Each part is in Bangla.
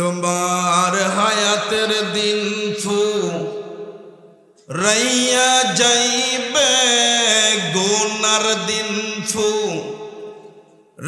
তোমার হায়াতের দিন রাইয়া যাইবে গুনার দিন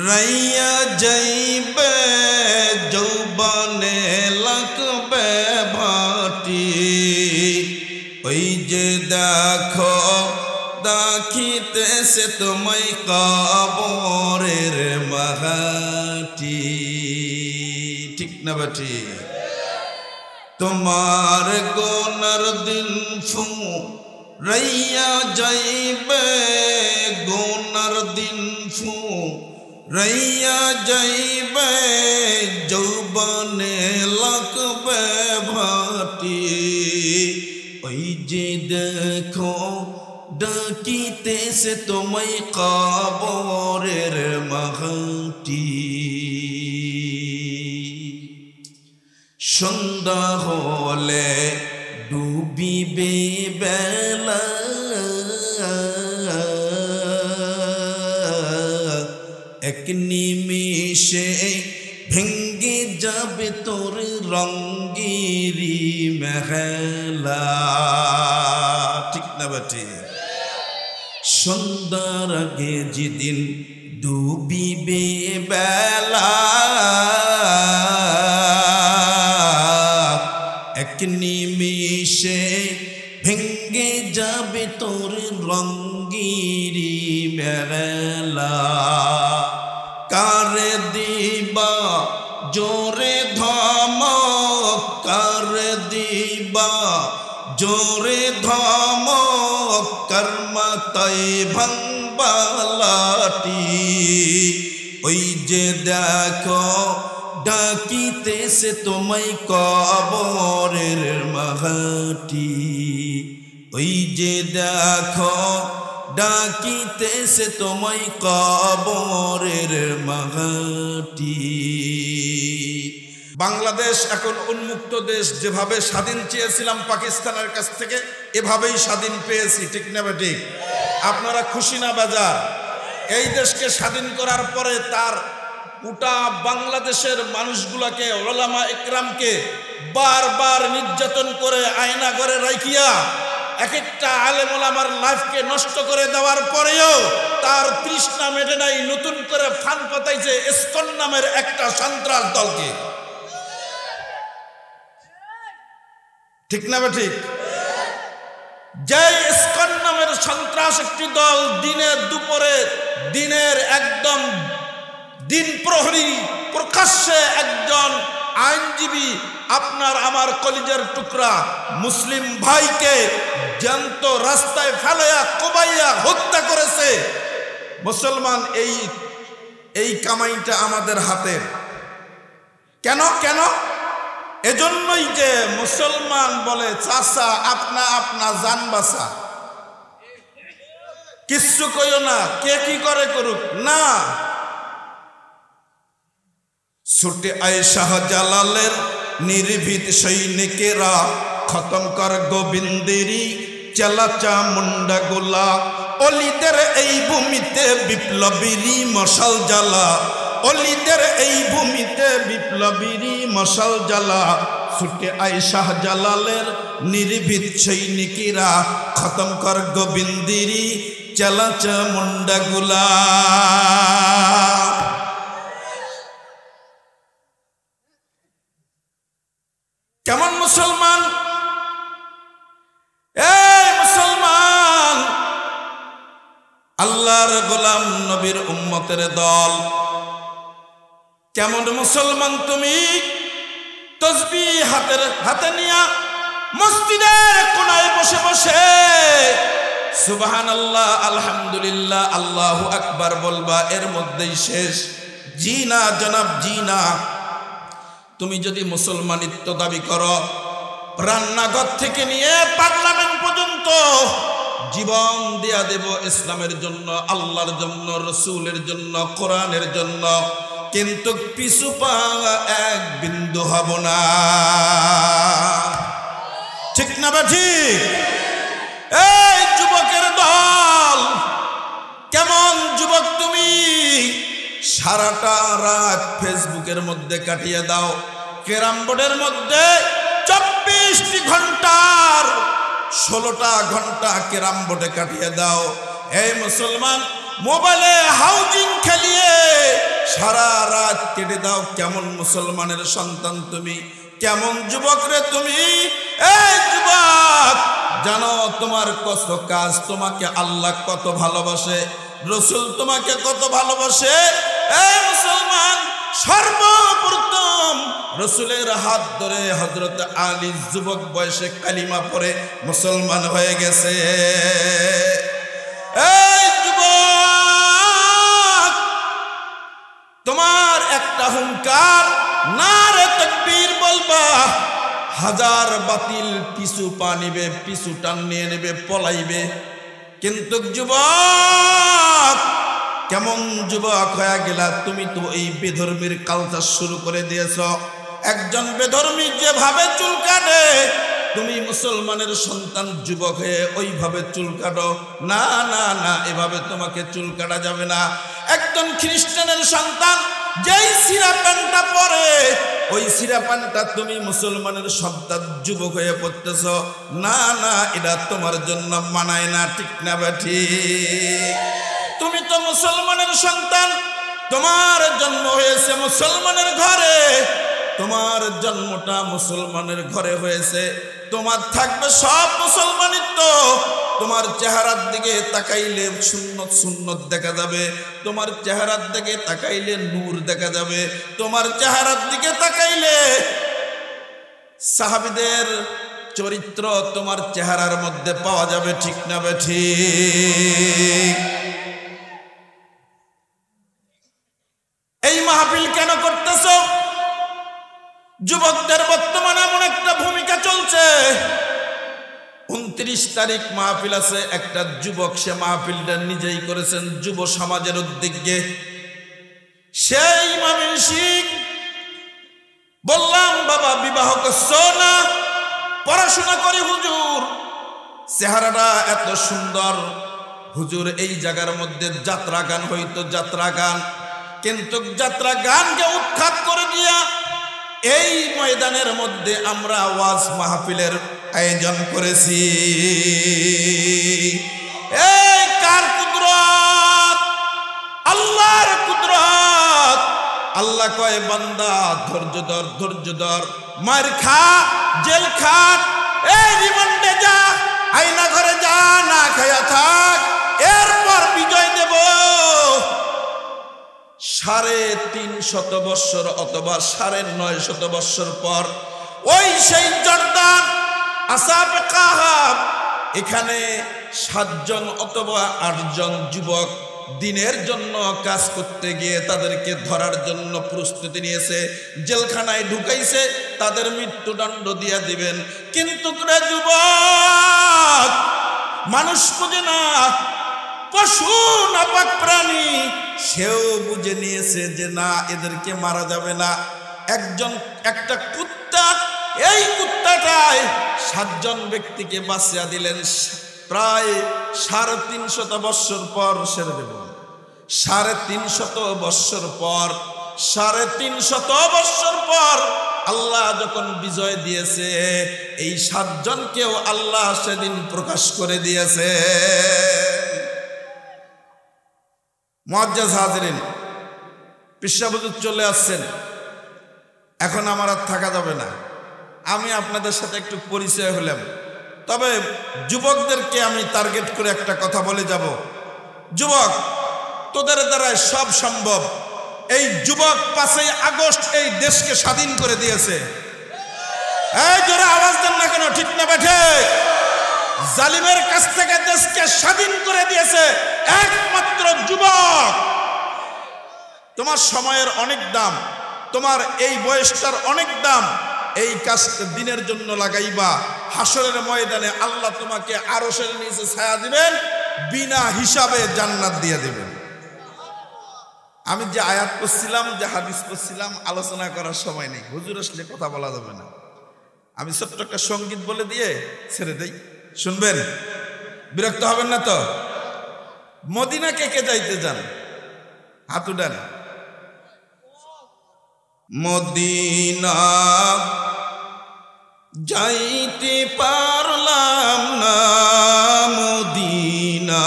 রাইয়া যাইবে যৌবনে লাগবে ভাটি ওই যে দেখো দেখিতেছে তোমায় কবরের মাটি ঠিক না বেটি তোমার গুনার দিন রাইয়া যাইবে গুনার দিন রাইয়া যাইবে যৌবনে লাগবে ভাটি ওই যে দেখো ডাকিতেছে তোমায় কবরের মাটি সন্ধ্যা হলে ডুবিবে বেলা এক নিমিষে ভেঙ্গে যাবে তোর রঙ্গিরি মেহেলা ঠিক না বেটি সন্ধ্যার আগে যেদিন ডুবিবে বেলা এক নিমিষে ভেঙ্গে যাবে তোর রঙ্গিরি মেলা কারে দিবা জোরে ধমক কারে দিবা জোরে ধমক কর্মতাই ভঙ্গবালাটি ওই যে দেখো ডাকিতেছে তোমায় কবরের মাটি ওই যে দেখো ডাকিতেছে তোমায় কবরের মাটি বাংলাদেশ এখন উন্মুক্ত দেশ যেভাবে স্বাধীন চেয়েছিলাম পাকিস্তানের কাছ থেকে এভাবেই স্বাধীন পেয়েছি ঠিক না ঠিক আপনারা খুশি না বেজার এই দেশকে স্বাধীন করার পরে তার গোটা বাংলাদেশের মানুষগুলোকে ওলামা ইকরামকে বারবার নির্যাতন করে আয়না ঘরে রাখিয়া এক একটা আলেম ওলামার লাইফকে নষ্ট করে দেওয়ার পরেও তার তৃষ্ণা মেটে নাই নতুন করে ফান পাতাইছে ইসকন নামের একটা সন্ত্রাস দলকে ঠিক না ঠিক যে ইসকন নামের সন্ত্রাস একটি দল দিনের দুপুরে দিনের একদম দিন প্রহরী প্রকাশ্যে একজন আইনজীবী আপনার আমার কলিজার টুকরা মুসলিম ভাইকে জ্যান্ত রাস্তায় ফেলাইয়া কোবাইয়া হত্যা করেছে মুসলমান এই কামাইটা আমাদের হাতের কেন কেন এজন্যই যে মুসলমান বলে চাচা আপনা আপনা জান বাঁচা কিচ্ছু কইও না কে কি করে করুক না ছুটে আয় শাহজালালের নির্ভীত সৈনিকেরা খতম কর গোবিন্দেরি চালাচা মুন্ডা গোলা অলিদের এই ভূমিতে বিপ্লবীরই মশাল জ্বালা অলিদের এই ভূমিতে বিপ্লবীরই মশাল জ্বালা ছুটে আয় শাহজালালের নির্ভীত সৈনিকেরা খতম কর গোবিন্দেরি চালাচা মুন্ডা গোলা কেমন মুসলমান এই মুসলমান আল্লাহর গোলাম নবীর উম্মতের দল কেমন মুসলমান তুমি তসবিহ হাতে নিয়া মসজিদের কোনায় বসে বসে সুবহানাল্লাহ আলহামদুলিল্লাহ আল্লাহু আকবার বলবা এর মধ্যেই শেষ জি না জনাব জি না তুমি যদি মুসলমানিত্ব দাবি করো রান্নাঘর থেকে নিয়ে পার্লামেন্ট পর্যন্ত জীবন দেয়া দেব ইসলামের জন্য আল্লাহর জন্য রসুলের জন্য কোরআনের জন্য কিন্তু পিছু পা এক বিন্দু হব না ঠিক না বা ঠিক এই যুবকের দল কেমন যুবক তুমি সারাটা রাত ফেসবুকের মধ্যে কাটিয়ে দাও ক্যারাম বোর্ডের মধ্যে 24টি ঘন্টার 16টা ঘন্টা ক্যারাম বোর্ডে কাটিয়ে দাও। এই মুসলমান, মোবাইলে হাউজিং খেলিয়ে সারা রাত কেটে দাও। কেমন মুসলমানের সন্তান তুমি, কেমন যুবক রে তুমি? এই যুবক, জানো তোমার কত কাজ, তোমাকে আল্লাহ কত ভালোবাসে, রসুল তোমাকে কত ভালোবাসে। এই মুসলমান, সর্বপ্রথম রসুলের হাত ধরে হযরত আলী যুবক বয়সে কালিমা পড়ে মুসলমান হয়ে গেছে। এই যুবক, তোমার একটা হুঙ্কার, নারে তাকবীর বলবা, হাজার বাতিল পিছু পা নিবে, পিছু টান নিয়ে নেবে, পলাইবে। কিন্তু যুবক, কেমন যুবক হয়ে গেলা তুমি? তো এই বেধর্মীর কালচার শুরু করে দিয়েছ। একজন বেধর্মী যেভাবে চুল কাটে, তুমি মুসলমানের সন্তান যুবক হয়ে ওইভাবে চুল কাটো? না না না, এভাবে তোমাকে চুল কাটা যাবে না। একজন খ্রিস্টানের সন্তান যেই সিরা প্যান্টটা পরে, ওই সিরা প্যান্টটা তুমি মুসলমানের সন্তান যুবক হয়ে পড়তেছ। না না, এটা তোমার জন্য মানায় না, ঠিক না ঠিক? তুমি তো মুসলমানের সন্তান, তোমার জন্ম হয়েছে মুসলমানের ঘরে, তোমার জন্মটা মুসলমানের ঘরে হয়েছে, তোমার থাকবে সব মুসলমানিত্ব। তোমার চেহারার দিকে তাকাইলে সুন্নত সুন্নত দেখা যাবে, তোমার চেহারার দিকে তাকাইলে নূর দেখা যাবে, তোমার চেহারার দিকে তাকাইলে সাহাবীদের চরিত্র তোমার চেহারার মধ্যে পাওয়া যাবে, ঠিক না ঠিক? এই মাহফিল কেন করতেছ? যুবকদের বর্তমানে এমন একটা ভূমিকা চলছে। 29 তারিখ মাহফিল আছে, একটা যুবক সে মাহফিলটা নিজেই করেছেন যুব সমাজের উদ্যোগে। সেই মামিন সিং বললাম, বাবা বিবাহ করছো না? পড়াশোনা করি হুজুর। চেহারাটা এত সুন্দর হুজুর। এই জায়গার মধ্যে যাত্রা গান হইতো, যাত্রা গান, কিন্তু যাত্রা গানকে উৎখাত করে দিয়া এই ময়দানের মধ্যে আমরা ওয়াজ মাহফিলের আয়োজন করেছি। এই কার কুদরত? আল্লাহর কুদরত। আল্লাহ কয়, বান্দা ধৈর্য ধর, ধৈর্য ধর, মার খা, জেল খাট, এই রিমান্ডে যা, আয়না ঘরে যা, না খায়া থাক, এরপর বিজয় দেব। 350 বৎসর অথবা 950 বৎসর পর ওই সেই জর্দান আসহাবে কাহাফ, এখানে 7 জন অথবা 8 জন যুবক দিনের জন্য কাজ করতে গিয়ে তাদেরকে ধরার জন্য প্রস্তুতি নিয়েছে, জেলখানায় ঢুকাইছে, তাদের মৃত্যুদণ্ড দিয়ে দিবেন। কিন্তু যুবক মানুষ বুঝে না, পশু নাপাক প্রাণী, সেও বুঝে নিয়েছে যে না, এদেরকে মারা যাবে না। একটা কুত্তা, এই কুত্তাটায় 7 জন ব্যক্তিকে বাঁচিয়ে দিলেন। প্রায় 350 বৎসর পর ছেড়ে দেব। 350 বৎসর পর, 350 বৎসর পর আল্লাহ যখন বিজয় দিয়েছে, এই 7 জনকেও আল্লাহ সেদিন প্রকাশ করে দিয়েছে। মুআজ্জাজ হাজিরিন, পিসা হুজুর চলে আসছেন, এখন আমার আর থাকা যাবে না। আমি আপনাদের সাথে একটু পরিচয় হলাম, তবে যুবকদেরকে আমি টার্গেট করে একটা কথা বলে যাব। যুবক, তোদের দ্বারাই সব সম্ভব। এই যুবক 5ই আগস্ট এই দেশকে স্বাধীন করে দিয়েছে। এই জোরে আওয়াজ দেন না কেন, ঠিক না বেঠে? জালিমের কাছ থেকে দেশকে স্বাধীন করে দিয়েছে একমাত্র যুবক। তোমার সময়ের অনেক দাম, তোমার এই বয়সটার অনেক দাম। এই কাজটা দিনের জন্য লাগাইবা, হাসরের ময়দানে আল্লাহ তোমাকে আরশের নিচে ছায়া দিবেন, বিনা হিসাবে জান্নাত দিয়ে দিবেন। আমি যে আয়াত পড়ছিলাম, যে হাদিস পড়ছিলাম, আলোচনা করার সময় নেই, হুজুর আসলে কথা বলা যাবে না। আমি ছোট্ট একটা সঙ্গীত বলে দিয়ে ছেড়ে দেই, শুনবেন? বিরক্ত হবেন না তো? মদিনা কে কে যাইতে যান? হাত উঠান। মদিনা যাইতে পারলাম না, মদিনা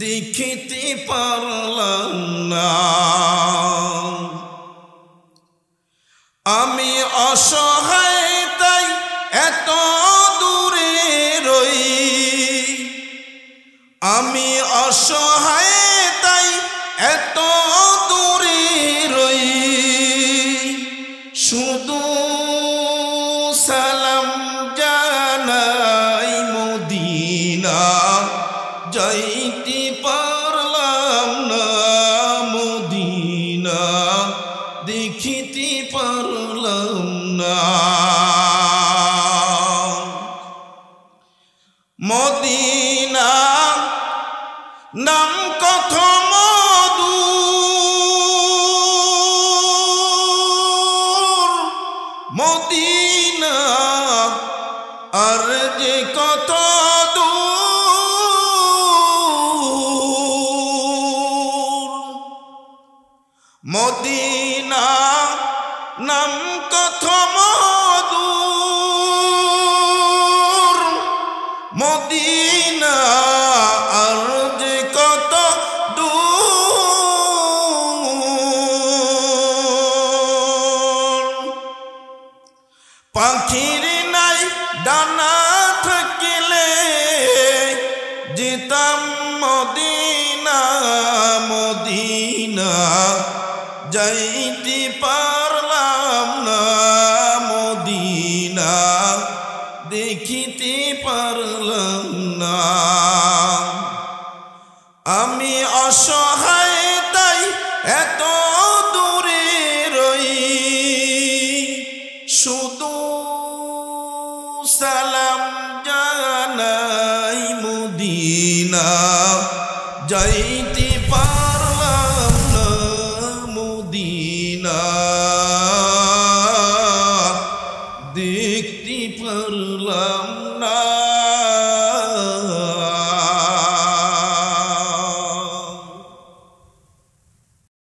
দেখিতে পারলাম না। আমি অসহায় তাই এত দূরে রই, আমি অসহায় তাই এত দূরে রই। শুধু সালাম জানাই মদিনা যাইতে পারলাম না, মদিনা দেখিতে পারলাম না। মদিনা নাম কত মধুর, মদিনা আর যে কত দূর। মদিনা নাম কত মধুর, মদিনা আর যে কত দূর। পাখির নাই ডানা থাকিলে যেতাম মদিনা, মদিনা যাইতে পারলাম না, মদিনা দেখিতে পারলাম না। আমি অসহায় তাই এত দূরে রই, শুধু সালাম জানাই মদিনা যাইতে পারলাম না, মদিনা।